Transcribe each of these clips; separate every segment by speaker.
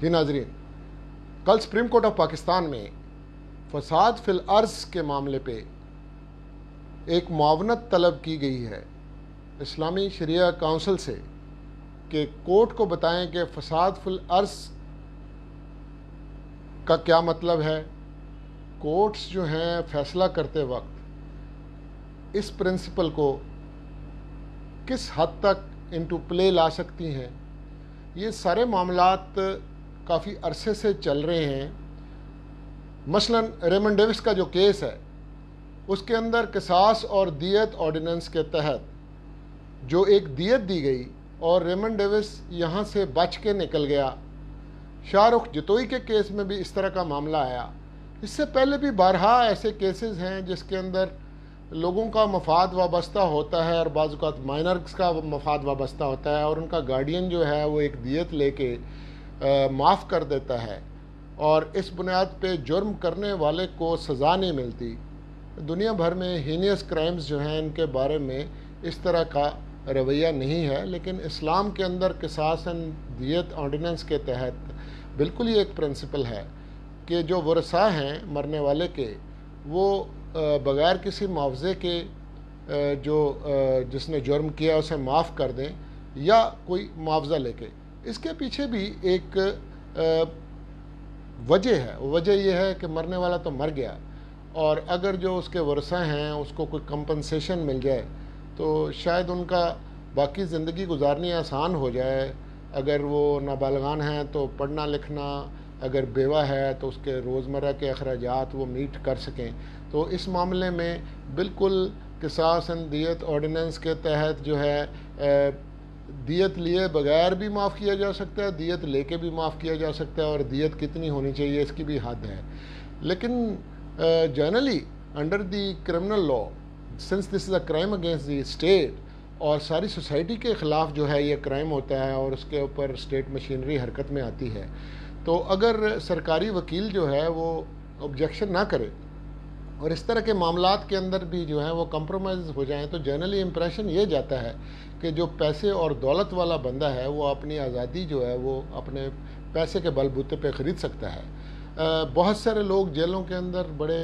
Speaker 1: جی ناظرین، کل supreme court of Pakistan میں فساد فی الارض کے معاملے پہ ایک معاونت طلب کی گئی ہے اسلامی شریعہ کونسل سے کہ کورٹ کو بتائیں کہ فساد فی الارض کا کیا مطلب ہے۔ کورٹس جو ہیں فیصلہ کرتے وقت اس پرنسپل کو کس حد تک انٹو پلے لا سکتی ہیں۔ یہ سارے معاملات کافی عرصے سے چل رہے ہیں۔ مثلا ریمنڈ ڈیوس کا جو کیس ہے اس کے اندر قصاص اور دیت آرڈیننس کے تحت جو ایک دیت دی گئی اور ریمنڈ ڈیوس یہاں سے بچ کے نکل گیا۔ شاہ رخ جتوئی کے کیس میں بھی اس طرح کا معاملہ آیا۔ اس سے پہلے بھی بارہا ایسے کیسز ہیں جس کے اندر لوگوں کا مفاد وابستہ ہوتا ہے اور بعض اوقات مائنرز کا مفاد وابستہ ہوتا ہے اور ان کا گارڈین جو ہے وہ ایک دیت لے کے معاف کر دیتا ہے اور اس بنیاد پہ جرم کرنے والے کو سزا نہیں ملتی۔ دنیا بھر میں ہینیس کرائمز جو ہیں ان کے بارے میں اس طرح کا رویہ نہیں ہے، لیکن اسلام کے اندر قصاص دیت آرڈیننس کے تحت بالکل یہ ایک پرنسپل ہے کہ جو ورثاء ہیں مرنے والے کے وہ بغیر کسی معاوضے کے جو جس نے جرم کیا اسے معاف کر دیں یا کوئی معاوضہ لے کے۔ اس کے پیچھے بھی ایک وجہ ہے، وجہ یہ ہے کہ مرنے والا تو مر گیا اور اگر جو اس کے ورثاء ہیں اس کو کوئی کمپنسیشن مل جائے تو شاید ان کا باقی زندگی گزارنی آسان ہو جائے۔ اگر وہ نابالغان ہیں تو پڑھنا لکھنا، اگر بیوہ ہے تو اس کے روزمرہ کے اخراجات وہ میٹ کر سکیں۔ تو اس معاملے میں بالکل قصاص دیت آرڈیننس کے تحت جو ہے دیت لیے بغیر بھی معاف کیا جا سکتا ہے، دیت لے کے بھی معاف کیا جا سکتا ہے اور دیت کتنی ہونی چاہیے اس کی بھی حد ہے۔ لیکن generally under the criminal law, since this is a crime against the state اور ساری سوسائٹی کے خلاف جو ہے یہ کرائم ہوتا ہے اور اس کے اوپر اسٹیٹ مشینری حرکت میں آتی ہے، تو اگر سرکاری وکیل جو ہے وہ آبجیکشن نہ کرے اور اس طرح کے معاملات کے اندر بھی جو ہے وہ کمپرومائز ہو جائیں تو جنرلی امپریشن یہ جاتا ہے کہ جو پیسے اور دولت والا بندہ ہے وہ اپنی آزادی جو ہے وہ اپنے پیسے کے بل بوتے پہ خرید سکتا ہے۔ بہت سارے لوگ جیلوں کے اندر بڑے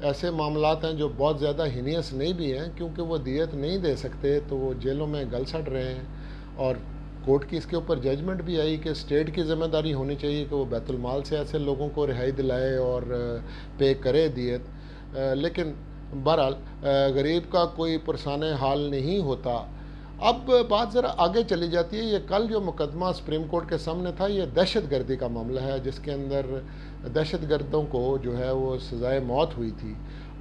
Speaker 1: ایسے معاملات ہیں جو بہت زیادہ ہینیس نہیں بھی ہیں، کیونکہ وہ دیت نہیں دے سکتے تو وہ جیلوں میں گل سڑ رہے ہیں اور کورٹ کی اس کے اوپر ججمنٹ بھی آئی کہ اسٹیٹ کی ذمہ داری ہونی چاہیے کہ وہ بیت المال سے ایسے لوگوں کو رہائی دلائے اور پے کرے دیت۔ لیکن بہرحال غریب کا کوئی پرسان حال نہیں ہوتا۔ اب بات ذرا آگے چلی جاتی ہے۔ یہ کل جو مقدمہ سپریم کورٹ کے سامنے تھا یہ دہشت گردی کا معاملہ ہے، جس کے اندر دہشت گردوں کو جو ہے وہ سزائے موت ہوئی تھی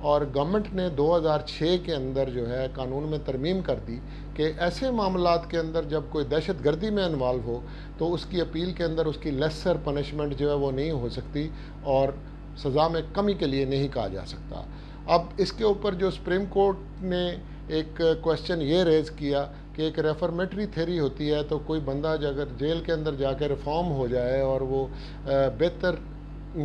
Speaker 1: اور گورنمنٹ نے 2006 کے اندر جو ہے قانون میں ترمیم کر دی کہ ایسے معاملات کے اندر جب کوئی دہشت گردی میں انوالو ہو تو اس کی اپیل کے اندر اس کی لیسر پنشمنٹ جو ہے وہ نہیں ہو سکتی اور سزا میں کمی کے لیے نہیں کہا جا سکتا۔ اب اس کے اوپر جو سپریم کورٹ نے ایک کویسچن یہ ریز کیا کہ ایک ریفارمیٹری تھیوری ہوتی ہے، تو کوئی بندہ اگر جیل کے اندر جا کے ریفارم ہو جائے اور وہ بہتر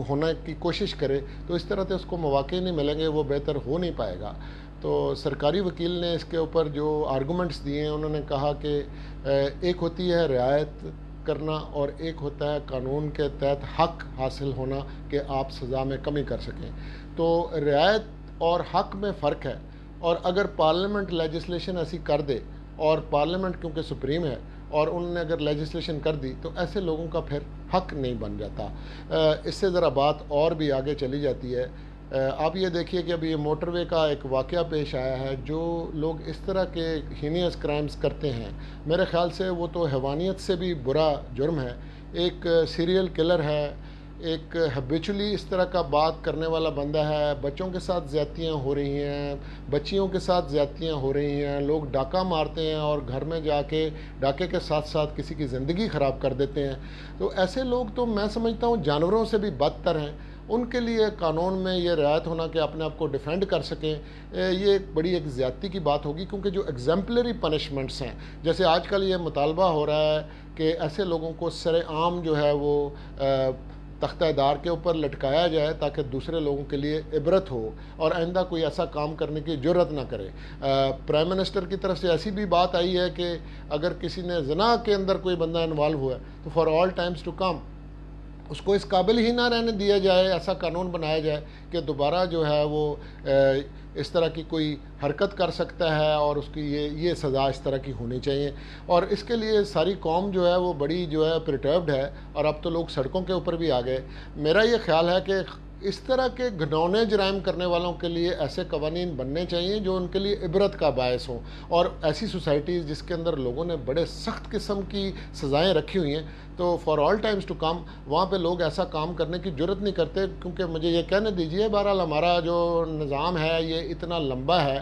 Speaker 1: ہونے کی کوشش کرے تو اس طرح سے اس کو مواقع نہیں ملیں گے، وہ بہتر ہو نہیں پائے گا۔ تو سرکاری وکیل نے اس کے اوپر جو آرگومنٹس دیے ہیں انہوں نے کہا کہ ایک ہوتی ہے رعایت کرنا اور ایک ہوتا ہے قانون کے تحت حق حاصل ہونا کہ آپ سزا میں کمی کر سکیں۔ تو رعایت اور حق میں فرق ہے، اور اگر پارلیمنٹ لیجسلیشن ایسی کر دے اور پارلیمنٹ کیونکہ سپریم ہے اور انہوں نے اگر لیجسلیشن کر دی تو ایسے لوگوں کا پھر حق نہیں بن جاتا۔ اس سے ذرا بات اور بھی آگے چلی جاتی ہے۔ آپ یہ دیکھیے کہ ابھی یہ موٹر وے کا ایک واقعہ پیش آیا ہے۔ جو لوگ اس طرح کے ہینیس کرائمز کرتے ہیں میرے خیال سے وہ تو حیوانیت سے بھی برا جرم ہے۔ ایک سیریل کلر ہے، ایک ہیبیچولی اس طرح کا بات کرنے والا بندہ ہے، بچوں کے ساتھ زیادتیاں ہو رہی ہیں، بچیوں کے ساتھ زیادتیاں ہو رہی ہیں، لوگ ڈاکہ مارتے ہیں اور گھر میں جا کے ڈاکے کے ساتھ ساتھ کسی کی زندگی خراب کر دیتے ہیں۔ تو ایسے لوگ تو میں سمجھتا ہوں جانوروں سے بھی بدتر ہیں۔ ان کے لیے قانون میں یہ رعایت ہونا کہ اپنے آپ کو ڈیفینڈ کر سکیں، یہ ایک بڑی ایک زیادتی کی بات ہوگی، کیونکہ جو ایگزمپلری پنشمنٹس ہیں، جیسے آج کل یہ مطالبہ ہو رہا ہے کہ ایسے لوگوں کو سر عام جو ہے وہ تختہ دار کے اوپر لٹکایا جائے تاکہ دوسرے لوگوں کے لیے عبرت ہو اور آئندہ کوئی ایسا کام کرنے کی جرت نہ کرے۔ پرائم منسٹر کی طرف سے ایسی بھی بات آئی ہے کہ اگر کسی نے زنا کے اندر کوئی بندہ انوالو ہوا ہے تو for all times to come اس کو اس قابل ہی نہ رہنے دیا جائے، ایسا قانون بنایا جائے کہ دوبارہ جو ہے وہ اس طرح کی کوئی حرکت کر سکتا ہے اور اس کی یہ سزا اس طرح کی ہونی چاہیے. اور اس کے لیے ساری قوم جو ہے وہ بڑی جو ہے پرٹربڈ ہے، اور اب تو لوگ سڑکوں کے اوپر بھی آ گئے. میرا یہ خیال ہے کہ اس طرح کے گھنونے جرائم کرنے والوں کے لیے ایسے قوانین بننے چاہیے جو ان کے لیے عبرت کا باعث ہوں، اور ایسی سوسائٹیز جس کے اندر لوگوں نے بڑے سخت قسم کی سزائیں رکھی ہوئی ہیں، تو for all times to come وہاں پہ لوگ ایسا کام کرنے کی جرت نہیں کرتے. کیونکہ مجھے یہ کہنے دیجئے، بہرحال ہمارا جو نظام ہے یہ اتنا لمبا ہے،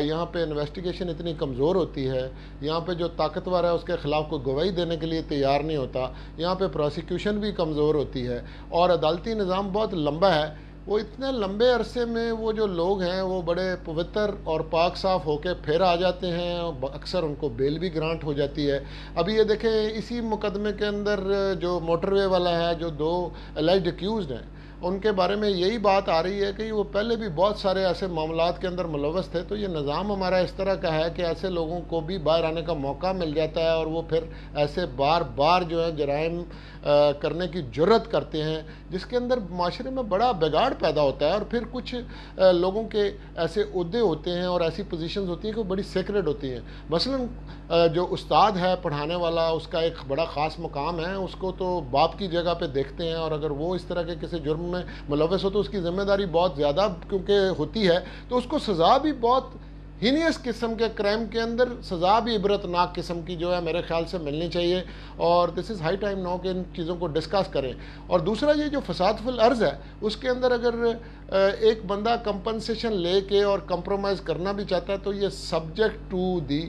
Speaker 1: یہاں پہ انویسٹیگیشن اتنی کمزور ہوتی ہے، یہاں پہ جو طاقتور ہے اس کے خلاف کوئی گواہی دینے کے لیے تیار نہیں ہوتا، یہاں پہ پروسیکیوشن بھی کمزور ہوتی ہے، اور عدالتی نظام بہت لمبا ہے. وہ اتنے لمبے عرصے میں وہ جو لوگ ہیں وہ بڑے پوتر اور پاک صاف ہو کے پھر آ جاتے ہیں، اکثر ان کو بیل بھی گرانٹ ہو جاتی ہے. ابھی یہ دیکھیں اسی مقدمے کے اندر جو موٹر وے والا ہے، جو 2 الائیڈ ایکیوزڈ ہیں، ان کے بارے میں یہی بات آ رہی ہے کہ وہ پہلے بھی بہت سارے ایسے معاملات کے اندر ملوث تھے. تو یہ نظام ہمارا اس طرح کا ہے کہ ایسے لوگوں کو بھی باہر آنے کا موقع مل جاتا ہے، اور وہ پھر ایسے بار بار جو ہے جرائم کرنے کی جرت کرتے ہیں، جس کے اندر معاشرے میں بڑا بگاڑ پیدا ہوتا ہے. اور پھر کچھ لوگوں کے ایسے عہدے ہوتے ہیں اور ایسی پوزیشنز ہوتی ہیں کہ وہ بڑی سیکریٹ ہوتی ہیں. مثلا جو استاد ہے پڑھانے والا، اس کا ایک بڑا خاص مقام ہے، اس کو تو باپ کی جگہ پہ دیکھتے ہیں، اور اگر وہ اس طرح کے کسی جرم میں ملوث ہو تو اس کی ذمہ داری بہت زیادہ کیونکہ ہوتی ہے، تو اس کو سزا بھی بہت ہینیس قسم کے کرائم کے اندر سزا بھی عبرتناک قسم کی جو ہے میرے خیال سے ملنی چاہیے. اور دس از ہائی ٹائم نو کہ ان چیزوں کو ڈسکس کریں. اور دوسرا یہ جو فساد فی الارض ہے، اس کے اندر اگر ایک بندہ کمپنسیشن لے کے اور کمپرومائز کرنا بھی چاہتا ہے تو یہ subject to the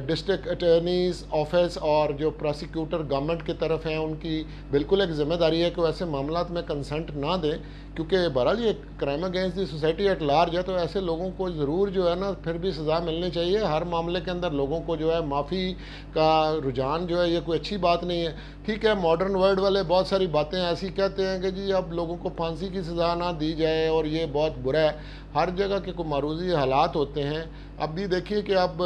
Speaker 1: district attorney's office, اور جو پروسیکیوٹر گورنمنٹ کی طرف ہیں ان کی بالکل ایک ذمہ داری ہے کہ وہ ایسے معاملات میں کنسنٹ نہ دیں. کیونکہ بہرحال یہ crime against the society at large ہے، تو ایسے لوگوں کو ضرور جو ہے نا پھر بھی سزا ملنی چاہیے. ہر معاملے کے اندر لوگوں کو جو ہے معافی کا رجحان جو ہے یہ کوئی اچھی بات نہیں ہے. ٹھیک ہے، ماڈرن ورلڈ والے بہت ساری باتیں ایسی کہتے ہیں کہ جی اب لوگوں کو پھانسی کی سزا نہ دی جائے اور یہ بہت برا ہے. ہر جگہ کے کوئی معروضی حالات ہوتے ہیں. اب بھی دیکھیے کہ اب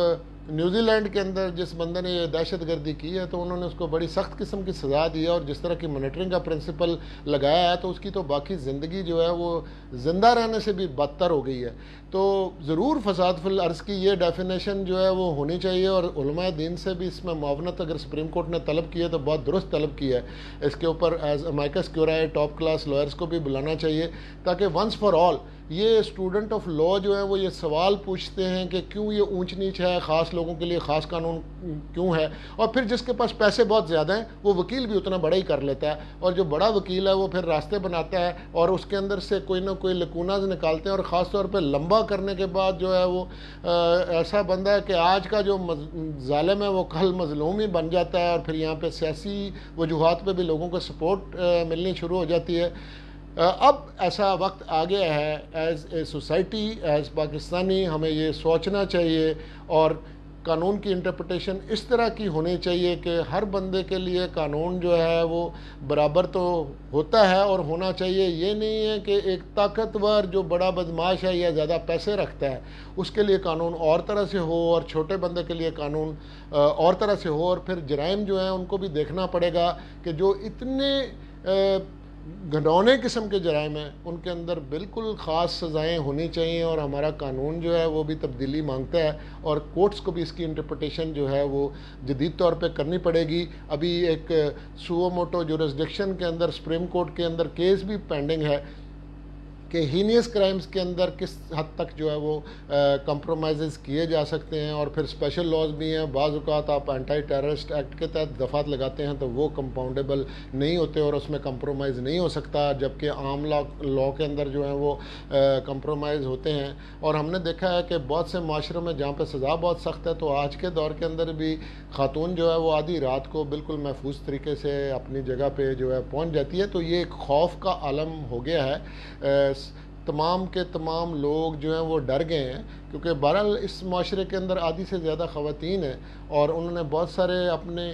Speaker 1: نیوزی لینڈ کے اندر جس بندے نے یہ دہشت گردی کی ہے تو انہوں نے اس کو بڑی سخت قسم کی سزا دی ہے، اور جس طرح کی مانیٹرنگ کا پرنسپل لگایا ہے تو اس کی تو باقی زندگی جو ہے وہ زندہ رہنے سے بھی بدتر ہو گئی ہے. تو ضرور فساد فی الارض کی یہ ڈیفینیشن جو ہے وہ ہونی چاہیے، اور علماء دین سے بھی اس میں معاونت اگر سپریم کورٹ نے طلب کی ہے تو بہت درست طلب کی ہے. اس کے اوپر ایز امائکس کیورائے ٹاپ کلاس لائرز کو بھی بلانا چاہیے، تاکہ ونس فار آل یہ اسٹوڈنٹ آف لا جو ہیں وہ یہ سوال پوچھتے ہیں کہ کیوں یہ اونچ نیچ ہے، خاص لوگوں کے لیے خاص قانون کیوں ہے. اور پھر جس کے پاس پیسے بہت زیادہ ہیں وہ وکیل بھی اتنا بڑا ہی کر لیتا ہے، اور جو بڑا وکیل ہے وہ پھر راستے بناتا ہے اور اس کے اندر سے کوئی نہ کوئی لکوناز نکالتے ہیں. اور خاص طور پہ لمبا کرنے کے بعد جو ہے وہ ایسا بندہ ہے کہ آج کا جو ظالم ہے وہ کل مظلوم ہی بن جاتا ہے، اور پھر یہاں پہ سیاسی وجوہات پہ بھی لوگوں کو سپورٹ ملنی شروع ہو جاتی ہے. اب ایسا وقت آ گیا ہے as a society, as Pakistani, ہمیں یہ سوچنا چاہیے اور قانون کی انٹرپریٹیشن اس طرح کی ہونی چاہیے کہ ہر بندے کے لیے قانون جو ہے وہ برابر تو ہوتا ہے اور ہونا چاہیے. یہ نہیں ہے کہ ایک طاقتور جو بڑا بدماش ہے یا زیادہ پیسے رکھتا ہے اس کے لیے قانون اور طرح سے ہو اور چھوٹے بندے کے لیے قانون اور طرح سے ہو. اور پھر جرائم جو ہیں ان کو بھی دیکھنا پڑے گا کہ جو اتنے گھنونے قسم کے جرائم ہیں ان کے اندر بالکل خاص سزائیں ہونی چاہیے، اور ہمارا قانون جو ہے وہ بھی تبدیلی مانگتا ہے، اور کورٹس کو بھی اس کی انٹرپریٹیشن جو ہے وہ جدید طور پہ کرنی پڑے گی. ابھی ایک سو موٹو جورسڈکشن کے اندر سپریم کورٹ کے اندر کیس بھی پینڈنگ ہے کہ ہینیس کرائمز کے اندر کس حد تک جو ہے وہ کمپرومائزز کیے جا سکتے ہیں. اور پھر اسپیشل لاز بھی ہیں، بعض اوقات آپ اینٹی ٹیررسٹ ایکٹ کے تحت دفعات لگاتے ہیں تو وہ کمپاؤنڈیبل نہیں ہوتے اور اس میں کمپرومائز نہیں ہو سکتا، جبکہ عام لا کے اندر جو ہیں وہ کمپرومائز ہوتے ہیں. اور ہم نے دیکھا ہے کہ بہت سے معاشروں میں جہاں پہ سزا بہت سخت ہے تو آج کے دور کے اندر بھی خاتون جو ہے وہ آدھی رات کو بالکل محفوظ طریقے سے اپنی جگہ پہ جو ہے پہنچ جاتی ہے. تو یہ ایک خوف کا عالم ہو گیا ہے. تمام کے تمام لوگ جو ہیں وہ ڈر گئے ہیں، کیونکہ بہرحال اس معاشرے کے اندر آدھی سے زیادہ خواتین ہیں اور انہوں نے بہت سارے اپنے